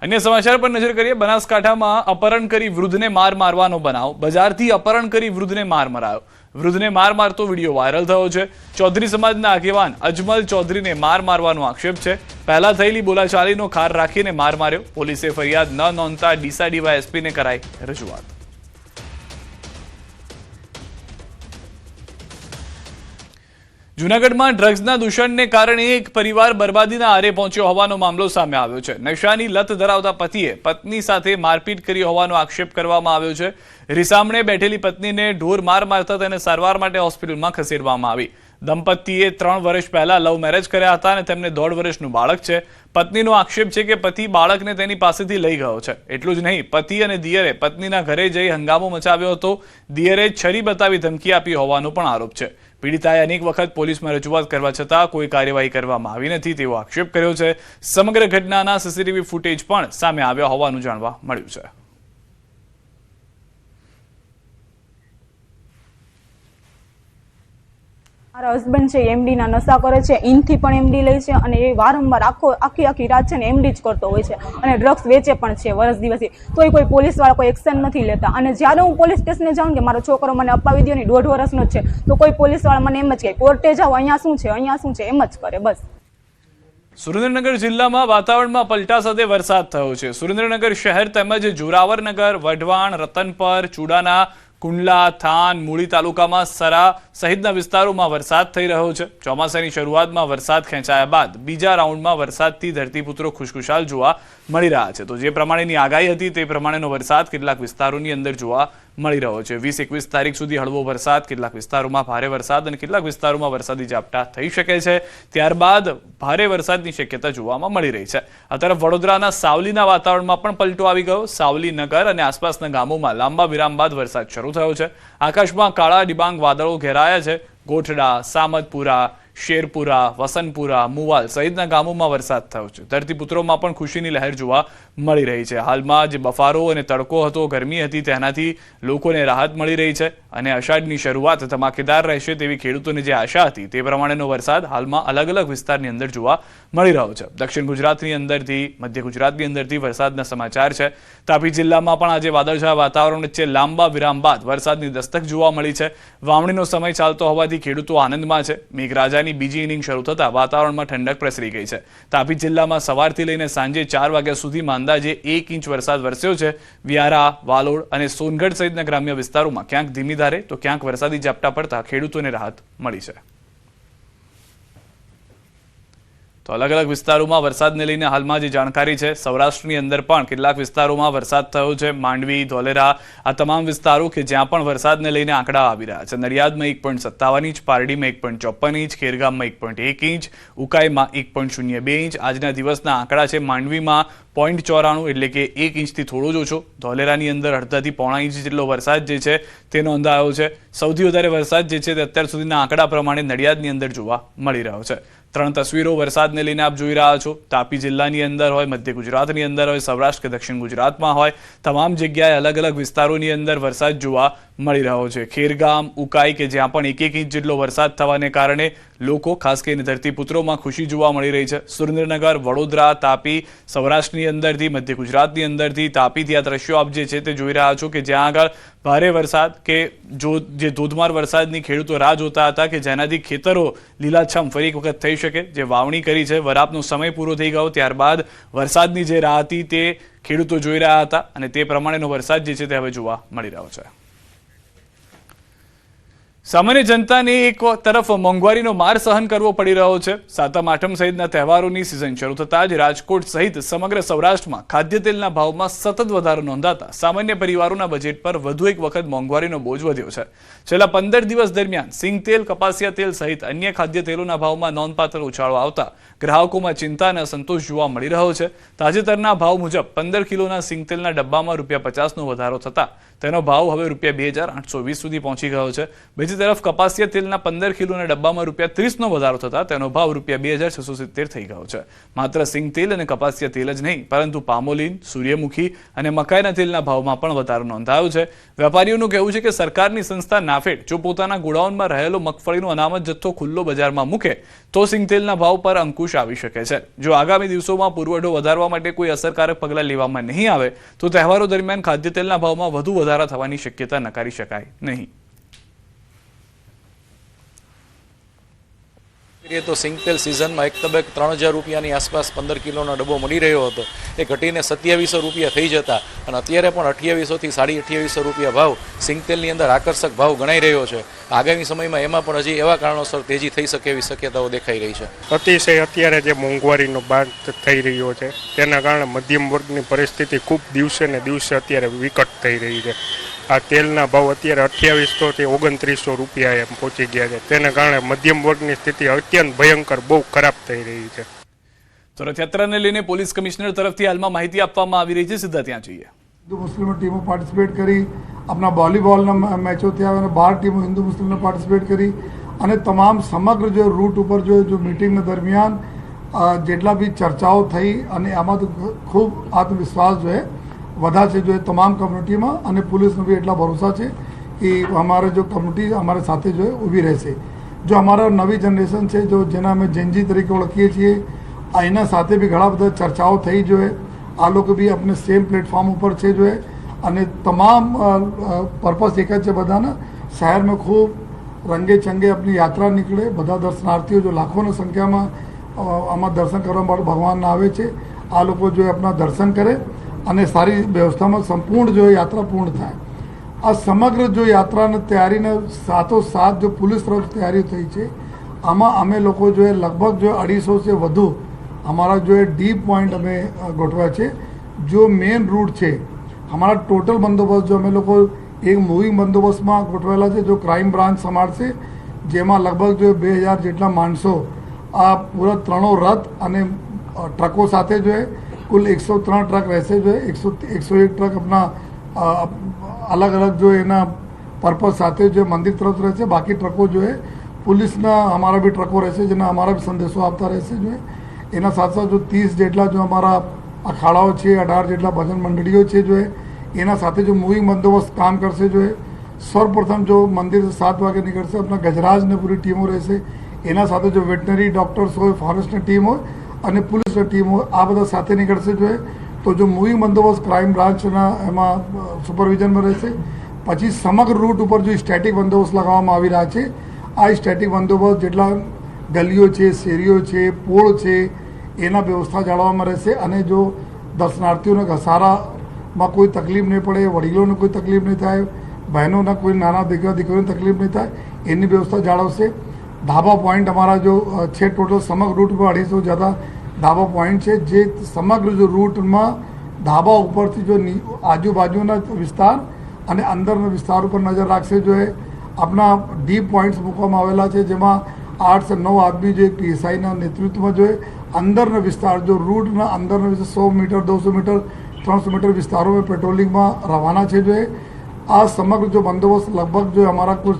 अन्य समाचार पर नजर करिए। बनासकांठाમાં अपहरण કરી વૃદ્ધને માર મારવાનો બનાવ। બજારથી अपहरण કરી વૃદ્ધને માર મરાયો। વૃદ્ધને માર મારતો વિડીયો વાયરલ થયો છે। ચૌધરી સમાજના આગેવાન અજમલ ચૌધરીને માર મારવાનો આક્ષેપ છે। પહેલા થયેલી બોલાચાલીનો ખાર રાખીને માર માર્યો। પોલીસે ફરિયાદ ન નોંધતા ડીસા ડીવાયએસપીને કરાઈ રજૂઆત। જૂનાગઢમાં ડ્રગ્સના દૂષણને કારણે એક પરિવાર બરબાદીના આરે પહોંચ્યો હોવાનો મામલો સામે આવ્યો છે। નશાની લત ધરાવતા પતિએ પત્ની સાથે મારપીટ કરી હોવાનો આક્ષેપ કરવામાં આવ્યો છે। રીસામણે બેઠેલી પત્નીને ઢોર માર મારતા તેને સારવાર માટે હોસ્પિટલમાં ખસેડવામાં આવી। દંપતીએ 3 વર્ષ પહેલા લવ મેરેજ કર્યા હતા અને તેમને 1.5 વર્ષનું બાળક છે। પત્નીનો આક્ષેપ છે કે પતિ બાળકને તેની પાસેથી લઈ ગયો છે। એટલું જ નહીં, પતિ અને દિયરે પત્નીના ઘરે જઈ હંગામો મચાવ્યો હતો। દિયરે છરી બતાવી ધમકી આપી હોવાનો પણ આરોપ છે। પીડિતાએ અનેક વખત પોલીસમાં રજૂઆત કરવા છતાં કોઈ કાર્યવાહી કરવામાં આવી નથી તેવો આક્ષેપ કર્યો છે। સમગ્ર ઘટનાના સીસીટીવી ફૂટેજ પણ સામે આવ્યા હોવાનું જાણવા મળ્યું છે। મારા હસબન્ડ છે એમડી ના નશા કરે છે, ઇનથી પણ એમડી લે છે અને એ વારંવાર આખી રાત છે ને એમડી જ કરતો હોય છે અને ડ્રગ્સ વેચે પણ છે વર્ષ દિવસથી। તોય કોઈ પોલીસવાળા કોઈ એક્શન નથી લેતા અને જ્યારે હું પોલીસ સ્ટેશને જાઉં કે મારો છોકરો મને અપાવી દો ને 1.5 વર્ષનો જ છે તો કોઈ પોલીસવાળા મને એમ જ કહે કોર્ટે જાઓ, અહીંયા શું છે એમ જ કરે બસ। સુરેન્દ્રનગર જિલ્લામાં વાતાવરણમાં પલટા સાથે વરસાદ થયો છે। સુરેન્દ્રનગર શહેર તેમજ જોરાવરનગર, વઢવાણ, રતનપર, ચુડાના, કુંડલા, થાન, મૂળી તાલુકામાં સરા સહિતના વિસ્તારોમાં વરસાદ થઈ રહ્યો છે। ચોમાસાની શરૂઆતમાં વરસાદ ખેંચાયા બાદ બીજા રાઉન્ડમાં વરસાદથી ધરતીપુત્રો ખુશખુશાલ જોવા મળી રહ્યા છે। તો જે પ્રમાણેની આગાહી હતી તે પ્રમાણેનો વરસાદ કેટલાક વિસ્તારોની અંદર જોવા મળી રહ્યો છે। 20-21 તારીખ સુધી હળવો વરસાદ, કેટલાક વિસ્તારોમાં ભારે વરસાદ અને કેટલાક વિસ્તારોમાં વરસાદી ઝાપટા થઈ શકે છે। ત્યારબાદ ભારે વરસાદની શક્યતા જોવામાં મળી રહી છે। આ તરફ વડોદરાના સાવલીના વાતાવરણમાં પણ પલટો આવી ગયો। સાવલી નગર અને આસપાસના ગામોમાં લાંબા વિરામ બાદ વરસાદ શરૂ થયો છે। આકાશમાં કાળા ડિબાંગ વાદળો ઘેરાયા છે। ગોઠડા, સામતપુરા, શેરપુરા, વસનપુરા, મુવાલ સહિતના ગામોમાં વરસાદ થયો છે। ધરતીપુત્રોમાં પણ ખુશીની લહેર જોવા મળી રહી છે। હાલમાં જે બફારો અને તડકો હતો, ગરમી હતી, તેનાથી લોકોને રાહત મળી રહી છે અને અષાઢની શરૂઆત ધમાકેદાર રહેશે તેવી ખેડૂતોને જે આશા હતી તે પ્રમાણેનો વરસાદ હાલમાં અલગ અલગ વિસ્તારની અંદર જોવા મળી રહ્યો છે। દક્ષિણ ગુજરાતની અંદરથી, મધ્ય ગુજરાતની અંદરથી વરસાદના સમાચાર છે। તાપી જિલ્લામાં પણ આજે વાદળછાયા વાતાવરણ વચ્ચે લાંબા વિરામ બાદ વરસાદની દસ્તક જોવા મળી છે। વાવણીનો સમય ચાલતો હોવાથી ખેડૂતો આનંદમાં છે। મેઘરાજાની બીજી ઇનિંગ શરૂ થતા વાતાવરણમાં ઠંડક પ્રસરી ગઈ છે। તાપી જિલ્લામાં સવારથી લઈને સાંજે 4 વાગ્યા સુધીમાં અંદાજે 1 ઇંચ વરસાદ વરસ્યો છે। વ્યારા, વાલોડ અને સોનગઢ સહિતના ગ્રામ્ય વિસ્તારોમાં ક્યાંક ધીમી ધારે તો ક્યાંક વરસાદી ઝાપટા પડતા ખેડૂતોને રાહત મળી છે। તો અલગ અલગ વિસ્તારોમાં વરસાદને લઈને હાલમાં જે જાણકારી છે, સૌરાષ્ટ્રની અંદર પણ કેટલાક વિસ્તારોમાં વરસાદ થયો છે। માંડવી, ધોલેરા આ તમામ વિસ્તારો કે જ્યાં પણ વરસાદને લઈને આંકડા આવી રહ્યા છે। નડિયાદમાં 1.57 ઇંચ, પારડીમાં 1.54 ઇંચ, ખેરગામમાં 1.1 ઇંચ, ઉકાઈમાં 1.02 ઇંચ આજના દિવસના આંકડા છે। માંડવીમાં 0.94 એટલે કે 1 ઇંચથી થોડો જ ઓછો। ધોલેરાની અંદર અડધાથી પોણા ઇંચ જેટલો વરસાદ જે છે તે નોંધાયો છે। સૌથી વધારે વરસાદ જે છે તે અત્યાર સુધીના આંકડા પ્રમાણે નડિયાદની અંદર જોવા મળી રહ્યો છે। 3 તસવીરો વરસાદને લઈને આપ જોઈ રહ્યા છો। તાપી જિલ્લાની અંદર હોય, મધ્ય ગુજરાતની અંદર હોય, સૌરાષ્ટ્ર કે દક્ષિણ ગુજરાતમાં હોય, તમામ જગ્યાએ અલગ અલગ વિસ્તારોની અંદર વરસાદ જોવા મળી રહ્યો છે। ખેરગામ, ઉકાઈ કે જ્યાં પણ 1 ઇંચ જેટલો વરસાદ થવાને કારણે લોકો, ખાસ કરીને ધરતીપુત્રોમાં ખુશી જોવા મળી રહી છે। સુરેન્દ્રનગર, વડોદરા, તાપી, સૌરાષ્ટ્રની અંદરથી, મધ્ય ગુજરાતની અંદરથી તાપીથી આ દ્રશ્યો આપ જે છે તે જોઈ રહ્યા છો કે જ્યાં આગળ ભારે વરસાદ કે જે ધોધમાર વરસાદની ખેડૂતો રાહ જોતા હતા કે જેનાથી ખેતરો લીલાછમ ફરી એક વખત થઈ શકે। જે વાવણી કરી છે, વરાપનો સમય પૂરો થઈ ગયો, ત્યારબાદ વરસાદની જે રાહ હતી તે ખેડૂતો જોઈ રહ્યા હતા અને તે પ્રમાણેનો વરસાદ જે છે તે હવે જોવા મળી રહ્યો છે। સામાન્ય જનતાને એક તરફ મોંઘવારીનો માર સહન કરવો પડી રહ્યો છે। સાતમ આઠમ સહિતના તહેવારોની સિઝન શરૂ થતાં જ રાજકોટ સહિત સમગ્ર સૌરાષ્ટ્રમાં ખાદ્ય તેલના ભાવમાં સતત વધારો નોંધાતા સામાન્ય પરિવારોના બજેટ પર વધુ એક વખત મોંઘવારીનો બોજ વધ્યો છે। છેલ્લા 15 દિવસ દરમિયાન સિંગ તેલ, કપાસિયા તેલ સહિત અન્ય ખાદ્ય તેલોના ભાવમાં નોંધપાત્ર ઉછાળો આવતા ગ્રાહકોમાં ચિંતા અને અસંતોષ જોવા મળી રહ્યો છે। તાજેતરના ભાવ મુજબ 15 કિલોના સિંગ તેલના ડબ્બામાં ₹50નો વધારો થતા તેનો ભાવ હવે ₹2,820 સુધી પહોંચી ગયો છે. બીજી તરફ કપાસિયા તેલના 15 કિલોના ડબ્બામાં ₹30નો વધારો થતાં તેનો ભાવ ₹2,670 થઈ ગયો છે. માત્ર સિંગ તેલ અને કપાસિયા તેલ જ નહીં, પરંતુ પામોલીન, સૂર્યમુખી અને મકાઈના તેલના ભાવમાં પણ વધારો નોંધાયો છે. વેપારીઓનું કહેવું છે કે સરકારની સંસ્થા નાફેડ જો પોતાના ગોડાઉનમાં રહેલો મગફળીનો અનામત જથ્થો ખુલ્લો બજારમાં મૂકે તો સિંગતેલના ભાવ પર અંકુશ આવી શકે છે. જો આગામી દિવસોમાં પુરવઠો વધારવા માટે કોઈ અસરકારક પગલાં લેવામાં નહીં આવે તો તહેવારો દરમિયાન ખાદ્યતેલના ભાવમાં વધુ વધારા થવાની શક્યતા નકારી શકાય નહીં. તો સિંગતેલ સિઝનમાં એક તબક્કે ₹3000 આસપાસ 15 કિલોનો ડબ્બો મળી રહ્યો હતો, એ ઘટીને ₹2700 થઈ જતા અને અત્યારે પણ 2800 થી ₹2850 ભાવ સિંગતેલની અંદર આકર્ષક ભાવ ગણાઈ રહ્યો છે. આગામી સમયમાં એમાં પણ હજી એવા કારણોસર તેજી થઈ શકે એવી શક્યતાઓ દેખાઈ રહી છે. અતિશય અત્યારે જે મોંઘવારીનો બાદ થઈ રહ્યો છે તેના કારણે મધ્યમ વર્ગની પરિસ્થિતિ ખૂબ દિવસે ને દિવસે અત્યારે વિકટ થઈ રહી છે. આ તેલના ભાવ અત્યારે ₹2800 થી ₹2900 એમ પહોંચી ગયા છે. તેના કારણે મધ્યમ વર્ગની સ્થિતિ અત્યંત ભયંકર બહુ ખરાબ થઈ રહી છે. તો રથયાત્રાને લઈને પોલીસ કમિશનર તરફથી હાલમાં માહિતી આપવામાં આવી રહી છે. સીધા ત્યાં જઈએ. हिंदू मुस्लिम टीमों पार्टिसिपेट करी, अपना वॉलीबॉलના મેચો થયા અને 12 ટીમો હિન્દુ મુસ્લિમને પાર્ટિસિपेट કરી અને તમામ સમગ્ર જો રૂટ ઉપર જો મીટિંગ દરમિયાન જેટલા બી ચર્ચાઓ થઈ અને આમાં ખૂબ આત્મવિશ્વાસ જો વધા છે જો તમામ કમ્યુનિટીમાં અને પોલીસનો બી એટલા ભરોસા છે કે અમારે જો કમ્યુનિટી અમારે સાથે જો ઊભી રહેશે. જો અમારા નવી જનરેશન છે જો જેના અમે જેનજી તરીકે ઓળખીએ છીએ એના સાથે બી ઘણા બધા ચર્ચાઓ થઈ જોઈએ. આ લોકો બી આપણે સેમ પ્લેટફોર્મ ઉપર છે જો અને તમામ પર્પસ એક જ છે બધાના શહેરમાં ખૂબ રંગે ચંગે આપણી યાત્રા નીકળે. બધા દર્શનાર્થીઓ જો લાખોની સંખ્યામાં આમાં દર્શન કરવા માટે ભગવાનના આવે છે. આ લોકો જો આપણા દર્શન કરે અને સારી વ્યવસ્થામાં સંપૂર્ણ જો યાત્રા પૂર્ણ થાય. આ સમગ્ર જો યાત્રાની તૈયારીને સાથોસાથ જો પોલીસ તરફ તૈયારી થઈ છે આમાં અમે લોકો જો લગભગ જો 250 से વધુ हमारा जो है डीप पॉइंट हमें गोठवा है. जो मेन रूट છે हमारा टोटल બંદોબસ્ત જો અમે લોકો એક મૂવિંગ બંદોબસ્તમાં ગોઠવેલા છે જો ક્રાઇમ બ્રાન્ચ સંભાળશે, જેમાં લગભગ જો 2000 જેટલા માણસો આ પૂરા ત્રણો રથ અને ટ્રકો સાથે જો કુલ 103 ટ્રક રહેશે. જો 101 ટ્રક આપણા અલગ અલગ જો એના પર્પઝ સાથે જો મંદિર તરફ રહેશે. બાકી ટ્રકો જો પોલીસના અમારા બી ટ્રકો રહેશે જેના અમારા બી સંદેશો આપતા રહેશે. જો એના સાથે સાથે જો 30 જેટલા જો અમારા અખાડાઓ છે, 18 જેટલા ભજન મંડળીઓ છે જો એના સાથે જો મૂવિંગ બંદોબસ્ત કામ કરશે. જો સર્વપ્રથમ જો મંદિર 7 વાગે નીકળશે આપણા ગજરાજને પૂરી ટીમો રહેશે. એના સાથે જો વેટનરી ડૉક્ટર્સ હોય, ફોરેસ્ટની ટીમ હોય અને પોલીસની ટીમ હોય, આ બધા સાથે નીકળશે. જો તો જો મૂવિંગ બંદોબસ્ત ક્રાઇમ બ્રાન્ચના એમાં સુપરવિઝનમાં રહેશે. પછી સમગ્ર રૂટ ઉપર જો સ્ટેટિક બંદોબસ્ત લગાવવામાં આવી રહ્યા છે. આ સ્ટેટિક બંદોબસ્ત જેટલા ગલીઓ છે, શેરીઓ છે, પોળ છે એના વ્યવસ્થા જાળવવામાં રહેશે. અને જો દર્શનાર્થીઓને ઘસારામાં કોઈ તકલીફ નહીં પડે, વડીલોને કોઈ તકલીફ નહીં થાય, બહેનોના કોઈ નાના દીકરીઓને તકલીફ નહીં થાય એની વ્યવસ્થા જાળવશે. ધાબા પોઈન્ટ અમારા જો છે ટોટલ સમગ્ર રૂટ પર 250 જ્યાદા ધાબા પોઈન્ટ છે જે સમગ્ર જો રૂટમાં ધાબા ઉપરથી જો આજુબાજુના વિસ્તાર અને અંદરના વિસ્તાર ઉપર નજર રાખશે. જો આપણા ડીપ પોઈન્ટ્સ મૂકવામાં આવેલા છે જેમાં 8 से 9 આદમી जो पीएसआईના નેતૃત્વમાં जो અંદરના વિસ્તાર જો રૂટના અંદરના 100 મીટર 200 મીટર 300 મીટર વિસ્તારોમાં પેટ્રોલિંગમાં રવાના છે. જો આ સમગ્ર જો બંદોબસ્ત લગભગ જો અમારા કુલ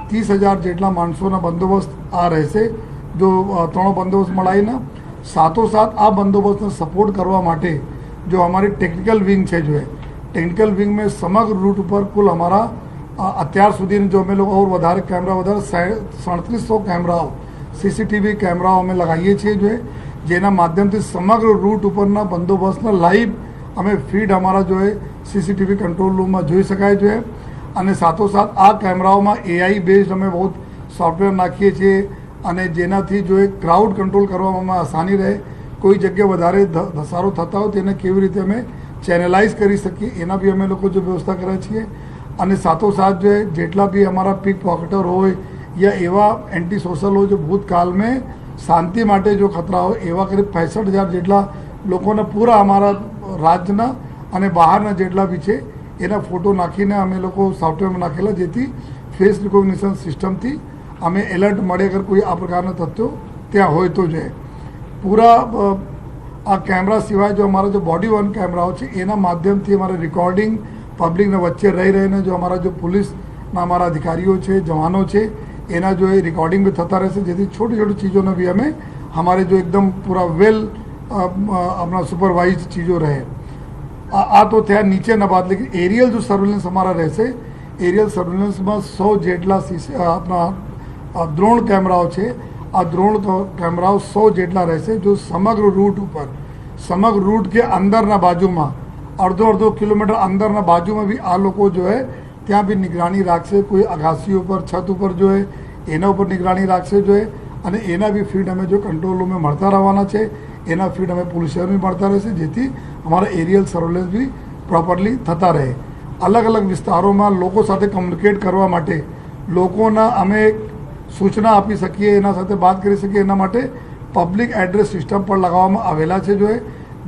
30,000 જેટલા માણસોના બંદોબસ્ત આ રહેશે. જો ત્રણો બંદોબસ્ત મળાઈને સાથોસાથ આ બંદોબસ્તને સપોર્ટ કરવા માટે જો અમારી ટેકનિકલ વિંગ છે. જો ટેકનિકલ વિંગ મેં સમગ્ર રૂટ ઉપર કુલ અમારા અત્યાર સુધીની જો અમે લોકો ઓર વધારે કેમેરા વધારે 3700 કેમેરાઓ સીસીટીવી કેમેરાઓ અમે લગાવીએ છીએ. જો જેના માધ્યમથી સમગ્ર રૂટ ઉપરના બંદોબસ્તના લાઈવ અમે ફીડ અમારા જો સીસીટીવી કંટ્રોલ રૂમમાં જોઈ શકાય. જો અને સાથોસાથ આ કેમેરાઓમાં એઆઈ બેઝડ અમે બહુ સોફ્ટવેર નાખીએ છીએ અને જેનાથી જો ક્રાઉડ કંટ્રોલ કરવામાં આસાની રહે. કોઈ જગ્યાએ વધારે ધસારો થતા હોય તેને કેવી રીતે અમે ચેનલાઇઝ કરી શકીએ એના બી અમે લોકો જો વ્યવસ્થા કરીએ છીએ. અને સાથોસાથ જો જેટલા બી અમારા પીક પોકેટર હોય યા એવા એન્ટી સોશલ હોય જો ભૂતકાળ મેં શાંતિ માટે જો ખતરા હોય એવા કરીબ 65,000 જેટલા લોકોને પૂરા અમારા રાજ્યના અને બહારના જેટલા બી છે એના ફોટો નાખીને અમે લોકો સોફ્ટવેરમાં નાખેલા જેથી ફેસ રિકોગ્નિશન સિસ્ટમથી અમે એલર્ટ મળે અગર કોઈ આ પ્રકારના તથ્યો ત્યાં હોય તો જોઈએ. પૂરા આ કેમેરા સિવાય જો અમારા જો બોડી વન કેમેરાઓ છે એના માધ્યમથી અમારે રેકોર્ડિંગ પબ્લિકને વચ્ચે રહી રહીને જો અમારા જો પોલીસના અમારા અધિકારીઓ છે, જવાનો છે, એના જો એ રેકોર્ડિંગ બી થતા રહેશે, જેથી છોટી છોટી ચીજોને બી અમે हमारे जो एकदम पूरा वेल अपना सुपरवाइज चीज़ों रहे आ तो थे નીચેના બાદ लेकिन एरियल जो सर्वेलेंस हमारा રહેશે एरियल सर्वेलेंसમાં 100 જેટલા આપણા દ્રોણ કેમેરાઓ છે આ દ્રોણ કેમેરાઓ 100 જેટલા રહેશે જો સમગ્ર રૂટ ઉપર સમગ્ર રૂટ કે અંદરના બાજુમાં અડધો કિલોમીટર અંદરના બાજુમાં બી આ લોકો જો હે ત્યાં બી નિગરાની રાખશે કોઈ અગાસી ઉપર છત ઉપર જો હે એના ઉપર નિગરાની રાખશે જો હે અને એના બી ફીડ અમે જો કંટ્રોલ રૂમે મળતા રહેવાના છે એના ફીડ અમે પોલીસ શહેરમાં મળતા રહેશે જેથી અમારા એરિયલ સર્વેલન્સ બી પ્રોપરલી થતા રહે અલગ અલગ વિસ્તારોમાં લોકો સાથે કમ્યુનિકેટ કરવા માટે લોકોના અમે સૂચના આપી શકીએ એના સાથે વાત કરી શકીએ એના માટે પબ્લિક એડ્રેસ સિસ્ટમ પણ લગાવવામાં આવેલા છે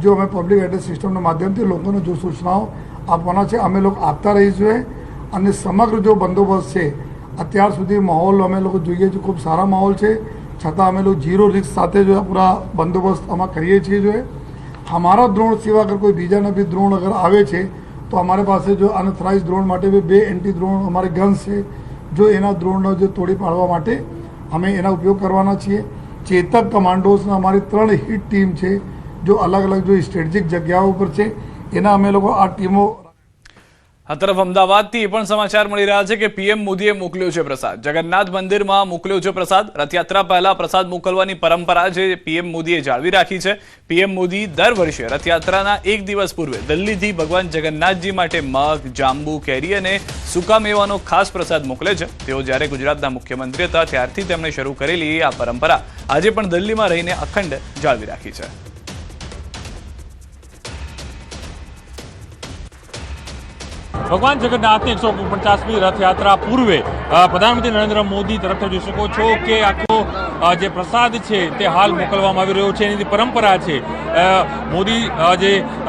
જો અમે પબ્લિક એડ્રેસ સિસ્ટમના માધ્યમથી લોકોને જો સૂચનાઓ આપવાના છે અમે લોકો આપતા રહીશું અને સમગ્ર જો બંદોબસ્ત છે અત્યાર સુધી માહોલ અમે લોકો જોઈએ છીએ ખૂબ સારા માહોલ છે છતાં અમે લોકો ઝીરો રિસ્ક સાથે જો પૂરા બંદોબસ્ત આમાં કરીએ છીએ જો हमारा द्रोण सिवा अगर कोई बीजाना भी द्रोण अगर आवे છે तो हमारे પાસે જો અનથરાઇઝ દ્રોણ માટે બી 2 એન્ટી દ્રોણ અમારે ગન્સ છે જો એના દ્રોણનો જો તોડી પાડવા માટે અમે એના ઉપયોગ કરવાના છીએ ચેતક કમાન્ડોસના અમારી 3 હિટ ટીમ છે જો અલગ અલગ જો સ્ટ્રેટેજિક જગ્યાઓ ઉપર છે એના અમે લોકો આ ટીમો આ તરફ અમદાવાદથી એ પણ સમાચાર મળી રહ્યા છે કે પીએમ મોદીએ મોકલ્યો છે પ્રસાદ જગન્નાથ મંદિરમાં મોકલ્યો છે પ્રસાદ રથયાત્રા પહેલા પ્રસાદ મોકલવાની પરંપરા છે પીએમ મોદીએ જાળવી રાખી છે પીએમ મોદી દર વર્ષે રથયાત્રાના એક દિવસ પૂર્વે દિલ્હીથી ભગવાન જગન્નાથજી માટે મગ જાંબુ કેરી અને સૂકા મેવાનો ખાસ પ્રસાદ મોકલે છે તેઓ જ્યારે ગુજરાતના મુખ્યમંત્રી હતા ત્યારથી તેમણે શરૂ કરેલી આ પરંપરા આજે પણ દિલ્હીમાં રહીને અખંડ જાળવી રાખી છે ભગવાન જગન્નાથની 149મી રથયાત્રા પૂર્વે પ્રધાનમંત્રી નરેન્દ્ર મોદી તરફ જોઈ શકો છો કે આખો જે પ્રસાદ છે તે હાલ મોકલવામાં આવી રહ્યો છે એની પરંપરા છે મોદી જે